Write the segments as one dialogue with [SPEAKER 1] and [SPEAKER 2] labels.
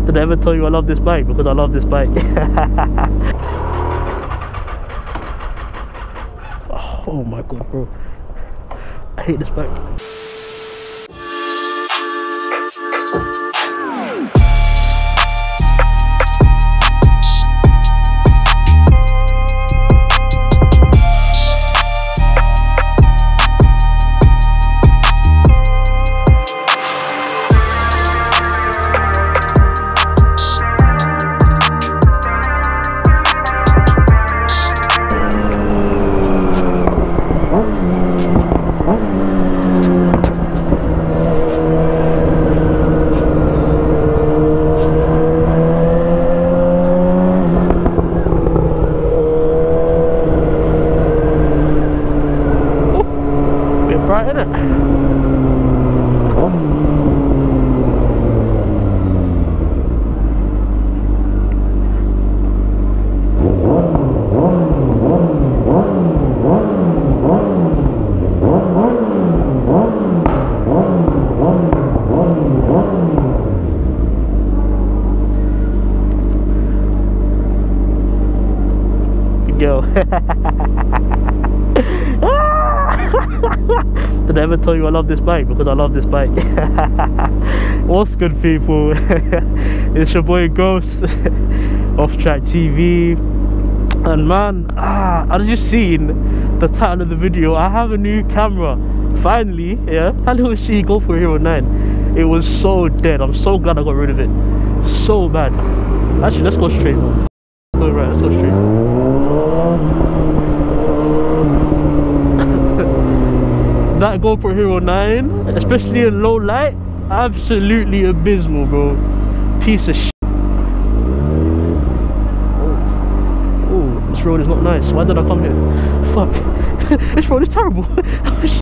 [SPEAKER 1] Did I ever tell you I love this bike? Because I love this bike. Oh my god, bro. I hate this bike. Did I ever tell you I love this bike? Because I love this bike. What's good, people? It's your boy Ghost Off Track TV. And man, as you've seen the title of the video, I have a new camera. Finally, yeah. That little shitty GoPro Hero 9. It was so dead. I'm so glad I got rid of it. So bad. Actually, let's go straight. Go right, let's go straight. That GoPro Hero 9, especially in low light, absolutely abysmal, bro. Piece of shit. Oh, this road is not nice. Why did I come here? Fuck. This road is terrible. Oh shit.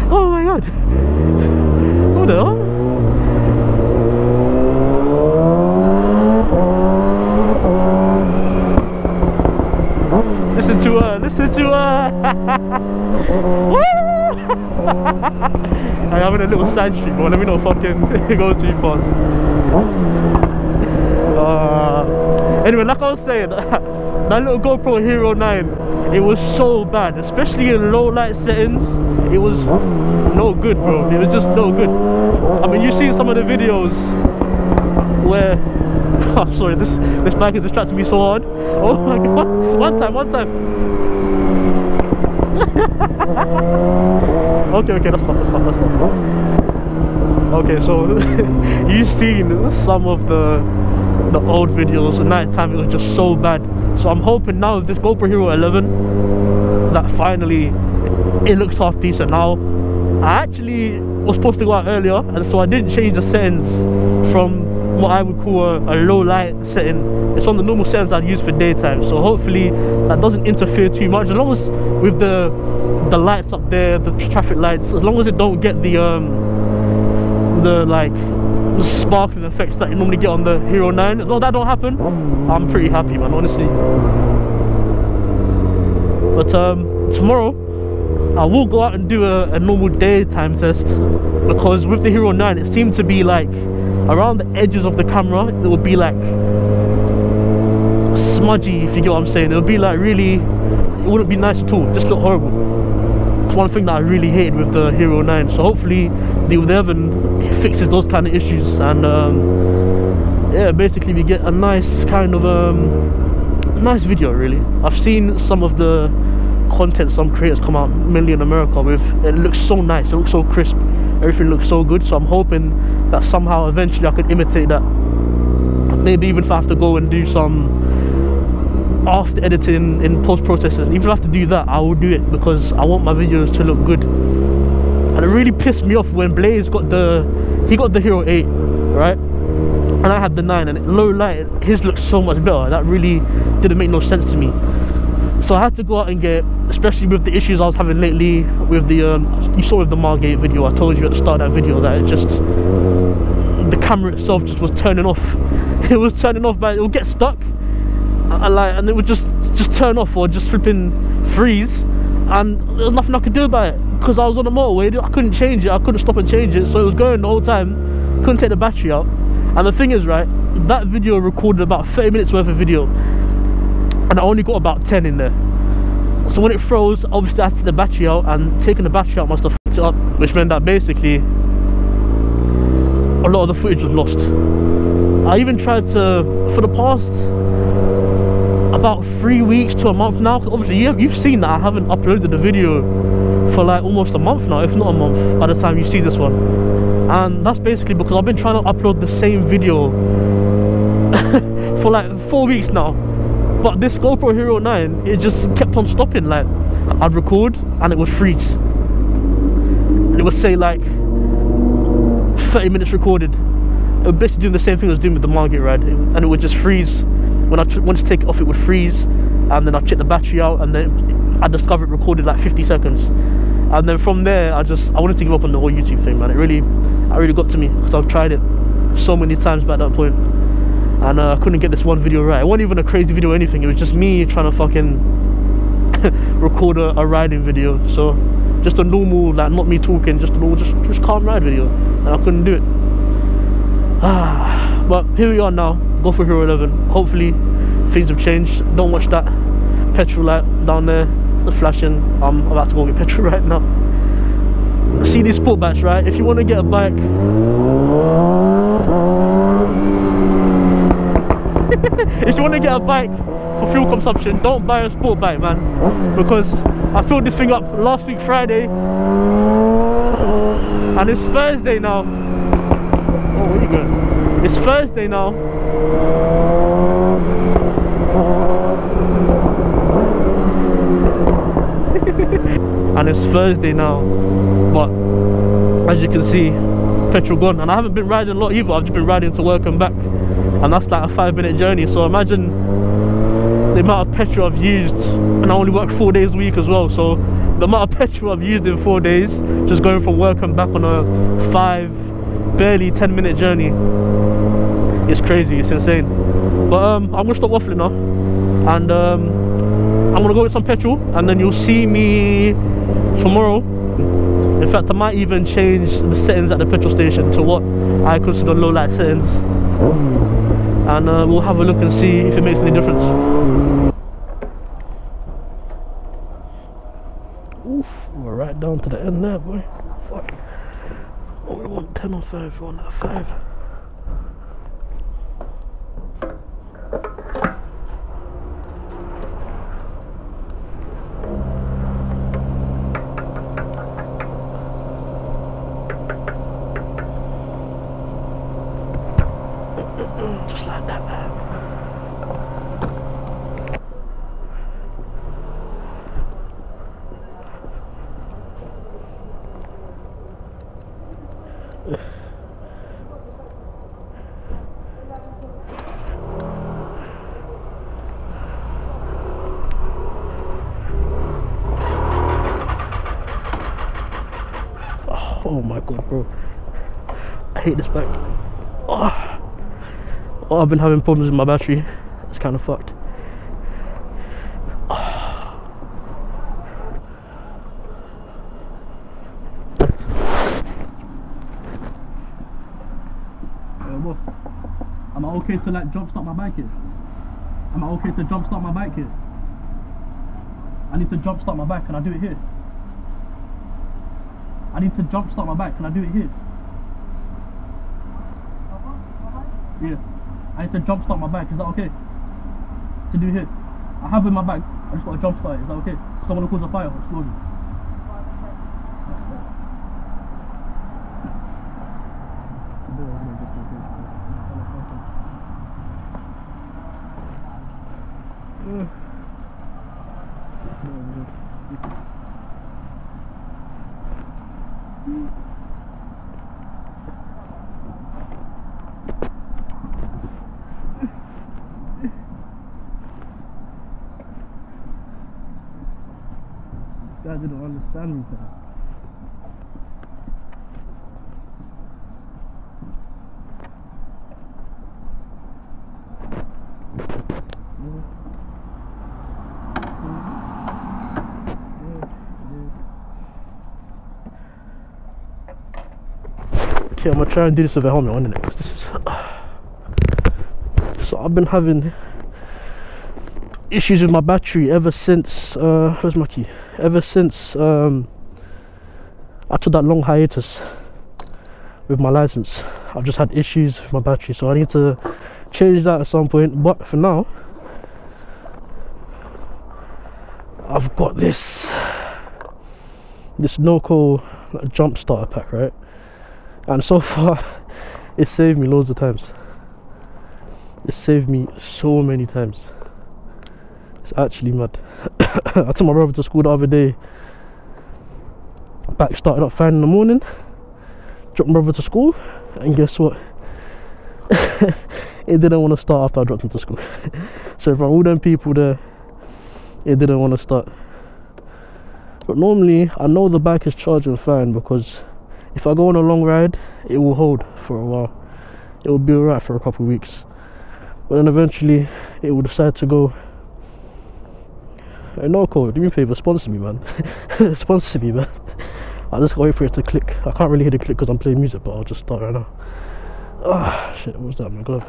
[SPEAKER 1] Oh my god. What the hell? Listen to her, listen to her. I'm having a little side street, but let me not fucking go too fast. Anyway, like I was saying, that little GoPro Hero 9, it was so bad, especially in low light settings. It was no good, bro. It was just no good. I mean, you see some of the videos where oh, sorry, this bike is distracting me so hard. Oh my god, one time. Okay, that's not. Okay, so you've seen some of the old videos at night time. It was just so bad. So I'm hoping now with this GoPro Hero 11 that finally it looks half decent. Now I actually was supposed to go out earlier, and so I didn't change the settings from what I would call a low light setting. It's on the normal settings I'd use for daytime, so hopefully that doesn't interfere too much, as long as with the lights up there, the traffic lights, as long as it don't get the sparkling effects that you normally get on the Hero 9. As long as that don't happen, I'm pretty happy, man, honestly. But tomorrow I will go out and do a normal daytime test, because with the Hero 9 it seemed to be like around the edges of the camera it would be like smudgy, if you get what I'm saying. It would be like really, it wouldn't be nice at all, it just looked horrible. It's one thing that I really hated with the Hero 9, so hopefully the 11 fixes those kind of issues, and yeah, basically we get a nice kind of nice video really. I've seen some of the content some creators come out, mainly in America, with it looks so nice, it looks so crisp, everything looks so good, so I'm hoping that somehow eventually I could imitate that. Maybe even if I have to go and do some after editing in post-processing, even if I have to do that, I will do it, because I want my videos to look good. And it really pissed me off when Blaze got the Hero 8, right, and I had the 9, and low light his looks so much better. That really didn't make no sense to me, so I had to go out and get, especially with the issues I was having lately with the you saw with the Margate video, I told you at the start of that video that it just, the camera itself just was turning off. It was turning off, but it would get stuck and it would just turn off or just flipping freeze, and there was nothing I could do about it because I was on the motorway. I couldn't change it, I couldn't stop and change it, so it was going the whole time. Couldn't take the battery out. And the thing is, right, that video recorded about 30 minutes worth of video, and I only got about 10 in there. So when it froze, obviously I had to take the battery out, and taking the battery out must have fucked it up, which meant that basically a lot of the footage was lost. I even tried to, for the past about 3 weeks to a month now, because obviously you've seen that I haven't uploaded the video for like almost a month now, if not a month by the time you see this one. And that's basically because I've been trying to upload the same video for like 4 weeks now. But this GoPro Hero 9, it just kept on stopping. Like, I'd record and it would freeze. It would say like 30 minutes recorded. It would basically do the same thing I was doing with the Margate ride, and it would just freeze. When I wanted to take it off, it would freeze, and then I'd check the battery out, and then I discovered it recorded like 50 seconds. And then from there, I wanted to give up on the whole YouTube thing, man. It really got to me, because I've tried it so many times by that point, and I couldn't get this one video right. It wasn't even a crazy video or anything. It was just me trying to fucking record a riding video. So just a normal, like, not me talking, just a normal, just calm ride video, and I couldn't do it. But here we are now. Go for Hero 11. Hopefully things have changed. Don't watch that petrol light down there, the flashing. I'm about to go get petrol right now. See these sport bikes, right? If you want to get a bike, if you want to get a bike for fuel consumption, don't buy a sport bike, man, because I filled this thing up last week Friday, and it's Thursday now. Oh, where you going? It's Thursday now. And it's Thursday now, but as you can see, petrol gone. And I haven't been riding a lot either. I've just been riding to work and back, and that's like a 5-minute journey. So imagine the amount of petrol I've used, and I only work 4 days a week as well. So the amount of petrol I've used in 4 days, just going from work and back on a barely 10-minute journey, it's crazy, it's insane. But I'm gonna stop waffling now, and I'm gonna go get some petrol, and then you'll see me tomorrow. In fact, I might even change the settings at the petrol station to what I consider low light settings, and we'll have a look and see if it makes any difference. Oof, we're right down to the end there, boy. Fuck. Oh, we want 10 or 5, we want that 5. Just like that, man. Oh my god, bro, I hate this bike. Oh, I've been having problems with my battery. It's kind of fucked. Am I okay to like jump start my bike here? Am I okay to jump start my bike here? I need to jump start my bike. Can I do it here? I need to jump start my bike. Can I do it here? Yeah. I need to jump start my bike. Is that okay? To do here? I have in my bag. I just got to jump start it. Is that okay? Because I want to cause a fire or explosion. This guy didn't understand me, man. Okay, I'm gonna try and do this with a helmet on, innit? Because this is So I've been having issues with my battery ever since where's my key? Ever since I took that long hiatus with my license. I've just had issues with my battery, so I need to change that at some point. But for now, I've got this Noco jump starter pack, right? And so far it saved me loads of times. It saved me so many times. It's actually mad. I took my brother to school the other day. Back started up fine in the morning. Dropped my brother to school, and guess what? It didn't want to start after I dropped him to school. So from all them people there, it didn't want to start. But normally I know the bike is charging fine, because if I go on a long ride, it will hold for a while. It will be alright for a couple of weeks, but then eventually it will decide to go. Hey, Noco, do me a favour, sponsor me, man. Sponsor me, man. I just gotta wait for it to click. I can't really hear the click because I'm playing music, but I'll just start right now. Ah, shit, what was that, my glove?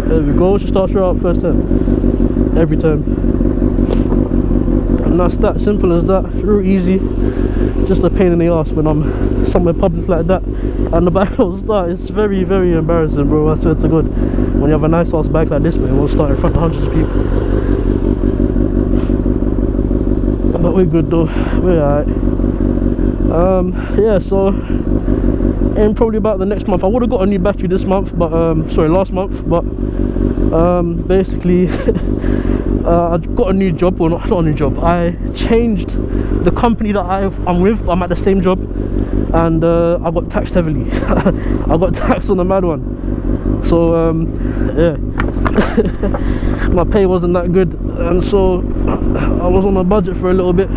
[SPEAKER 1] There we go, she starts right out first time. Every time. And that's that, simple as that, real easy. Just a pain in the ass when I'm somewhere public like that and the bike won't start. It's very, very embarrassing, bro, I swear to God. When you have a nice ass bike like this, man, it won't start in front of hundreds of people. But we're good though, we're alright. Yeah, so in probably about the next month, I would have got a new battery this month, but sorry, last month, but basically I got a new job, or not a new job, I changed the company that I'm with. I'm at the same job, and I got taxed heavily. I got taxed on a mad one. So yeah, my pay wasn't that good, and so I was on a budget for a little bit.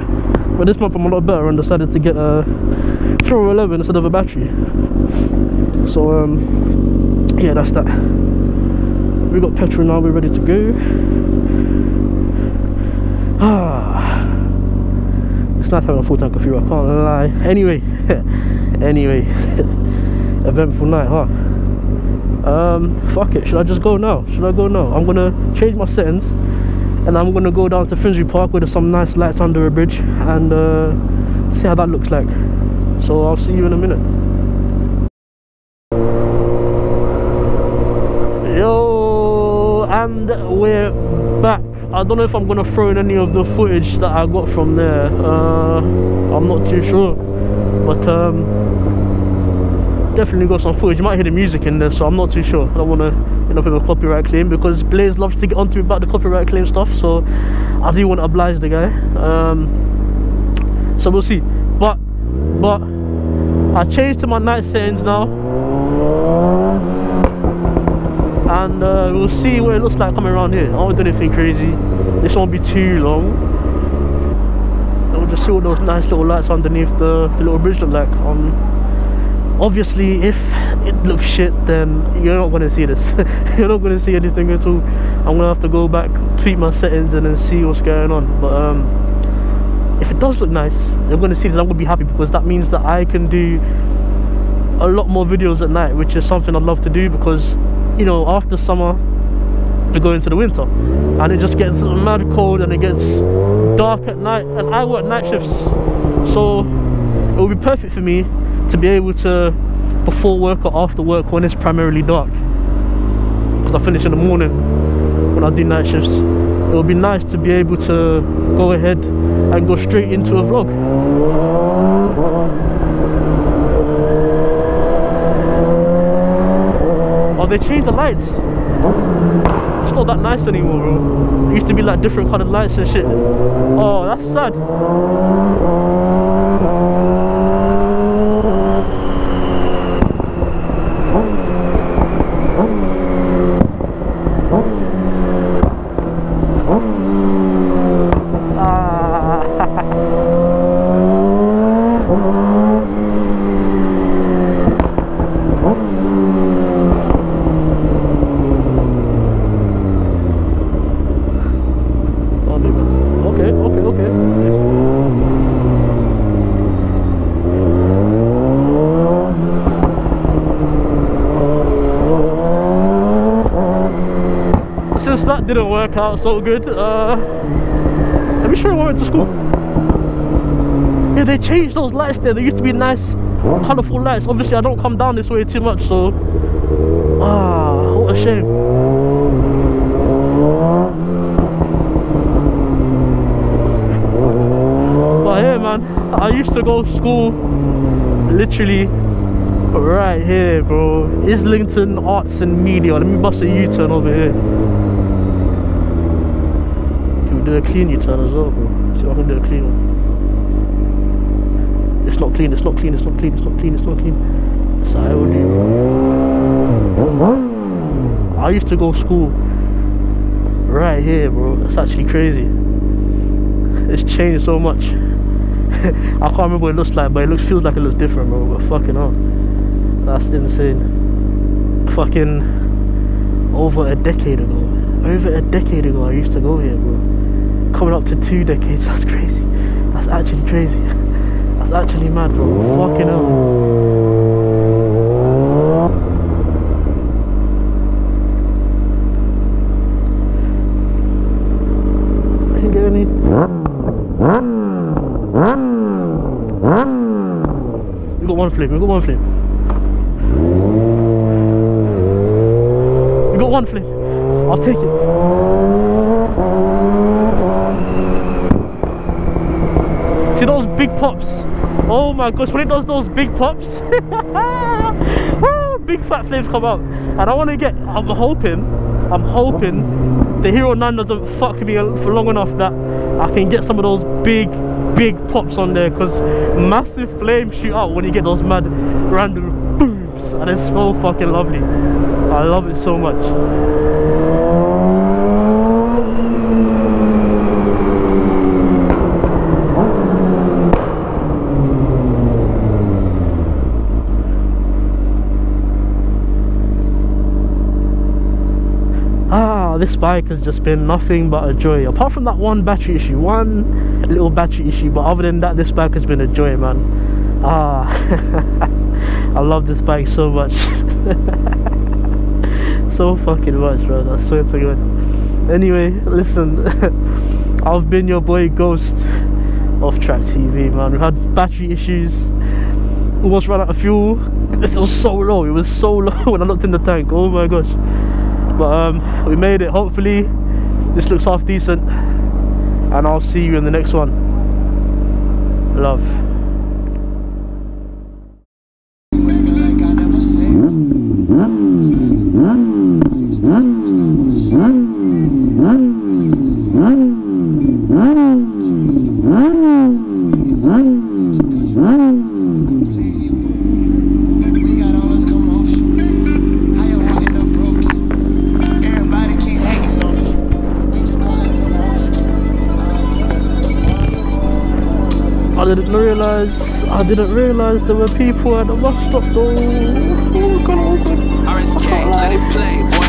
[SPEAKER 1] But this month I'm a lot better and decided to get a Pro 11 instead of a battery. So yeah, that's that. We got petrol now, we're ready to go. It's nice having a full tank of fuel, I can't lie. Anyway, anyway, eventful night, huh? Fuck it, should I just go now? Should I go now? I'm gonna change my settings, and I'm gonna go down to Finsbury Park with some nice lights under a bridge and see how that looks like. So I'll see you in a minute. Yo, and we're back. I don't know if I'm gonna throw in any of the footage that I got from there. I'm not too sure, but definitely got some footage. You might hear the music in there, so I'm not too sure. I don't want to end up with a copyright claim, because Blaze loves to get onto me about the copyright claim stuff, so I do want to oblige the guy. So we'll see. But I changed to my night settings now, and we'll see what it looks like coming around here. I won't do anything crazy. This won't be too long. We'll just see what those nice little lights underneath the little bridge look like. Obviously, if it looks shit, then you're not going to see this. You're not going to see anything at all. I'm going to have to go back, tweak my settings, and then see what's going on. But if it does look nice, you're going to see this. I'm going to be happy, because that means that I can do a lot more videos at night, which is something I'd love to do, because, you know, after summer we go into the winter and it just gets mad cold and it gets dark at night, and I work night shifts, so it will be perfect for me to be able to, before work or after work when it's primarily dark, because I finish in the morning when I do night shifts. It would be nice to be able to go ahead and go straight into a vlog. Oh, they changed the lights. It's not that nice anymore, bro. It used to be like different colored lights and shit. Oh, that's sad. guess that didn't work out so good. Let me show you when I went to school. Yeah, they changed those lights there. They used to be nice, colourful lights. Obviously, I don't come down this way too much, so what a shame. But yeah, man, I used to go to school literally right here, bro. Islington Arts and Media. Let me bust a U-turn over here. Can we do a clean U-turn as well, bro? See if I can do a clean one. It's not clean, it's not clean, it's not clean, it's not clean, it's not clean. That's how I would do, bro. I used to go to school right here, bro. That's actually crazy. It's changed so much. I can't remember what it looks like, but it feels like it looks different, bro. But fucking hell, that's insane. Fucking over a decade ago I used to go here, bro. Coming up to 2 decades. That's crazy. That's actually crazy. That's actually mad, bro. Fucking hell. I didn't get any. We got one flame, we got one flame. We got one flame. I'll take it. See those big pops? Oh my gosh, when it does those big pops, big fat flames come out. And I want to get, I'm hoping the Hero 9 doesn't fuck me for long enough that I can get some of those big pops on there, because massive flames shoot out when you get those mad random booms, and it's so fucking lovely. I love it so much. This bike has just been nothing but a joy, apart from that one little battery issue, but other than that, this bike has been a joy, man. I love this bike so much. So fucking much, bro. That's so good. Anyway, listen, I've been your boy Ghost Off Track TV, man. We've had battery issues, almost ran out of fuel. This was so low, it was so low when I looked in the tank. Oh my gosh. But we made it. Hopefully this looks half decent, and I'll see you in the next one. Love. I didn't realize there were people at the bus stop though. Oh, God,
[SPEAKER 2] R&G, let it play, boy.